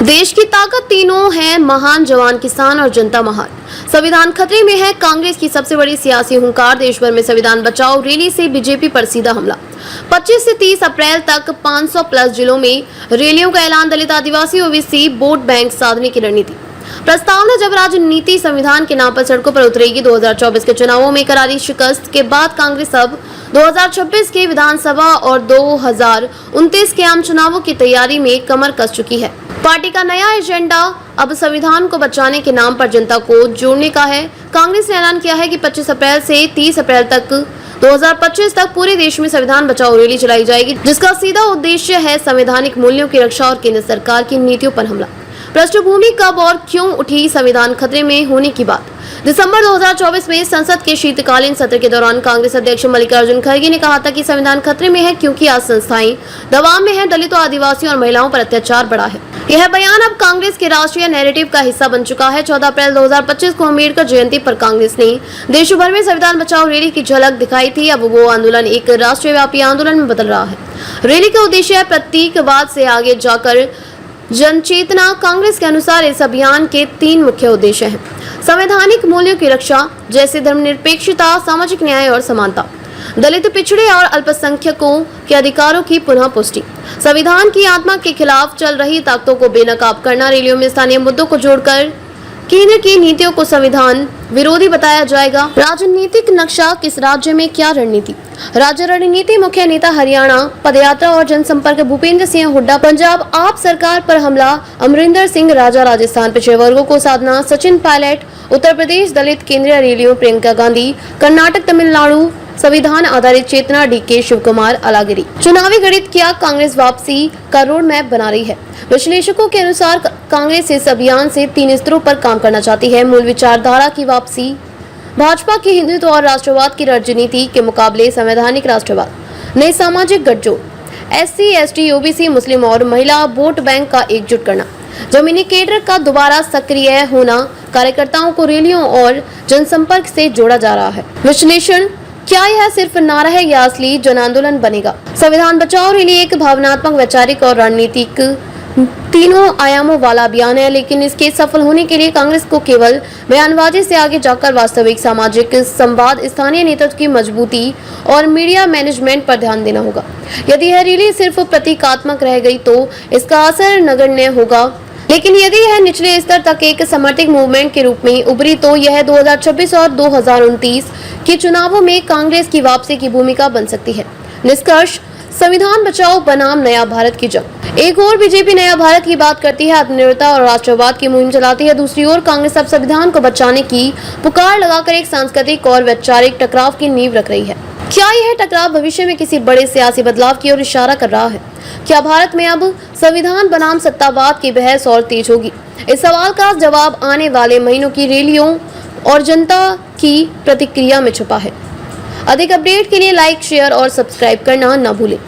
देश की ताकत तीनों है, महान जवान, किसान और जनता महान। संविधान खतरे में है, कांग्रेस की सबसे बड़ी सियासी हुंकार। देश भर में संविधान बचाओ रैली से बीजेपी पर सीधा हमला। 25 से 30 अप्रैल तक 500 प्लस जिलों में रैलियों का ऐलान। दलित, आदिवासी, ओबीसी वोट बैंक साधने की रणनीति। प्रस्तावना जब राजनीति संविधान के नाम पर सड़कों पर उतरेगी। 2024 के चुनावों में करारी शिकस्त के बाद कांग्रेस अब 2026 के विधानसभा और 2029 के आम चुनावों की तैयारी में कमर कस चुकी है। पार्टी का नया एजेंडा अब संविधान को बचाने के नाम पर जनता को जोड़ने का है। कांग्रेस ने ऐलान किया है कि 25 अप्रैल से 30 अप्रैल तक 2025 तक पूरे देश में संविधान बचाओ रैली चलाई जाएगी, जिसका सीधा उद्देश्य है संवैधानिक मूल्यों की रक्षा और केंद्र सरकार की नीतियों पर हमला। पृष्ठभूमि कब और क्यों उठी संविधान खतरे में होने की बात। दिसंबर 2024 में संसद के शीतकालीन सत्र के दौरान कांग्रेस अध्यक्ष मल्लिकार्जुन खड़गे ने कहा था कि संविधान खतरे में है क्योंकि आज संस्थाएं दबाव में है, दलितों, आदिवासियों और महिलाओं पर अत्याचार बढ़ा है। यह बयान अब कांग्रेस के राष्ट्रीय नैरेटिव का हिस्सा बन चुका है। 14 अप्रैल 2025 को अम्बेडकर जयंती पर कांग्रेस ने देश भर में संविधान बचाओ रैली की झलक दिखाई थी। अब वो आंदोलन एक राष्ट्रीय व्यापी आंदोलन में बदल रहा है। रैली का उद्देश्य है प्रतीकवाद से आगे जाकर जनचेतना। कांग्रेस के अनुसार इस अभियान के 3 मुख्य उद्देश्य हैं। संवैधानिक मूल्यों की रक्षा, जैसे धर्मनिरपेक्षता, सामाजिक न्याय और समानता। दलित, पिछड़े और अल्पसंख्यकों के अधिकारों की पुनः पुष्टि। संविधान की आत्मा के खिलाफ चल रही ताकतों को बेनकाब करना। रैलियों में स्थानीय मुद्दों को जोड़कर केंद्र की नीतियों को संविधान विरोधी बताया जाएगा। राजनीतिक नक्शा, किस राज्य में क्या रणनीति। राज्य रणनीति, मुख्य नेता हरियाणा पदयात्रा और जनसंपर्क भूपेंद्र सिंह हुड्डा पंजाब आप सरकार पर हमला। अमरिंदर सिंह राजा राजस्थान पिछड़े वर्गों को साधना। सचिन पायलट उत्तर प्रदेश दलित केंद्रीय रैलियों। प्रियंका गांधी कर्नाटक तमिलनाडु संविधान आधारित चेतना। डीके शिव कुमार अलागिरी। चुनावी गणित क्या, कांग्रेस वापसी का रोड मैप बना रही है। विश्लेषकों के अनुसार कांग्रेस इस अभियान से 3 स्तरों पर काम करना चाहती है। मूल विचारधारा की वापसी, भाजपा की हिंदुत्व और राष्ट्रवाद की राजनीति के मुकाबले संवैधानिक राष्ट्रवाद। नए सामाजिक गठजोड़, SC, ST, OBC, मुस्लिम और महिला वोट बैंक का एकजुट करना। जमीनी केडर का दोबारा सक्रिय होना। कार्यकर्ताओं को रैलियों और जनसंपर्क से जोड़ा जा रहा है। विश्लेषण, क्या यह सिर्फ नारा है या असली जन आंदोलन बनेगा। संविधान बचाओ रैली एक भावनात्मक, वैचारिक और रणनीतिक तीनों आयामों वाला अभियान है, लेकिन इसके सफल होने के लिए कांग्रेस को केवल बयानबाजी से आगे जाकर वास्तविक सामाजिक संवाद, स्थानीय नेतृत्व की मजबूती और मीडिया मैनेजमेंट पर ध्यान देना होगा। यदि यह रैली सिर्फ प्रतीकात्मक रह गई तो इसका असर नगण्य होगा, लेकिन यदि यह निचले स्तर तक एक समर्थित मूवमेंट के रूप में उभरी तो यह 2026 और 2029 के चुनावों में कांग्रेस की वापसी की भूमिका बन सकती है। निष्कर्ष, संविधान बचाओ बनाम नया भारत की जंग। एक ओर बीजेपी नया भारत की बात करती है, आत्मनिर्भरता और राष्ट्रवाद की मुहिम चलाती है। दूसरी ओर कांग्रेस अब संविधान को बचाने की पुकार लगाकर एक सांस्कृतिक और वैचारिक टकराव की नींव रख रही है। क्या यह टकराव भविष्य में किसी बड़े सियासी बदलाव की ओर इशारा कर रहा है? क्या भारत में अब संविधान बनाम सत्तावाद की बहस और तेज होगी? इस सवाल का जवाब आने वाले महीनों की रैलियों और जनता की प्रतिक्रिया में छुपा है। अधिक अपडेट के लिए लाइक, शेयर और सब्सक्राइब करना न भूलें।